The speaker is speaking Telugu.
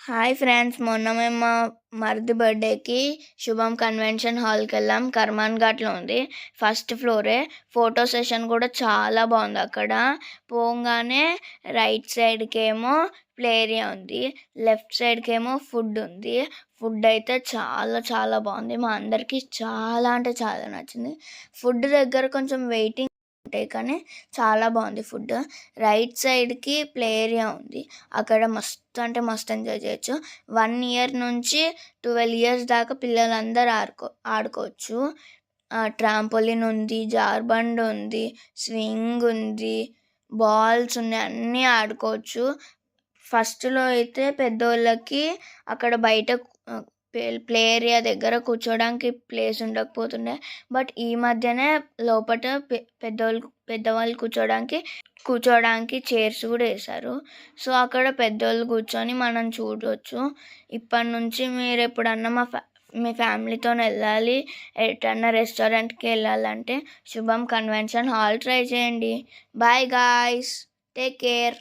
హాయ్ ఫ్రెండ్స్, మొన్న మేము మా మరిది బర్త్డేకి శుభం కన్వెన్షన్ హాల్కి వెళ్ళాం. కర్మాన్ ఘాట్లో ఉంది, ఫస్ట్ ఫ్లోరే. ఫోటో సెషన్ కూడా చాలా బాగుంది. అక్కడ పోగానే రైట్ సైడ్కి ఏమో ప్లే ఏరియా ఉంది, లెఫ్ట్ సైడ్కి ఏమో ఫుడ్ ఉంది. ఫుడ్ అయితే చాలా చాలా బాగుంది, మా అందరికీ చాలా అంటే చాలా నచ్చింది. ఫుడ్ దగ్గర కొంచెం వెయిటింగ్ ఉంటాయి కానీ చాలా బాగుంది ఫుడ్. రైట్ సైడ్కి ప్లే ఏరియా ఉంది, అక్కడ మస్తు అంటే మస్తు ఎంజాయ్ చేయొచ్చు. 1 ఇయర్ నుంచి 12 ఇయర్స్ దాకా పిల్లలందరూ ఆడుకోవచ్చు. ట్రాంపోలిన్ ఉంది, జార్బండ్ ఉంది, స్వింగ్ ఉంది, బాల్స్ ఉన్నాయి, అన్నీ ఆడుకోవచ్చు. ఫస్ట్లో అయితే పెద్దోళ్ళకి అక్కడ బయట ప్లే ఏరియా దగ్గర కూర్చోడానికి ప్లేస్ ఉండకపోతుండే. బట్ ఈ మధ్యనే లోపల పెద్దవాళ్ళు కూర్చోడానికి చైర్స్ కూడా వేశారు. సో అక్కడ పెద్దోళ్ళు కూర్చొని మనం చూడవచ్చు. ఇప్పటి నుంచి మీరు ఎప్పుడన్నా మీ ఫ్యామిలీతో వెళ్ళాలి, ఎటన్నా రెస్టారెంట్కి వెళ్ళాలంటే శుభం కన్వెన్షన్ హాల్ ట్రై చేయండి. Bye guys, take care.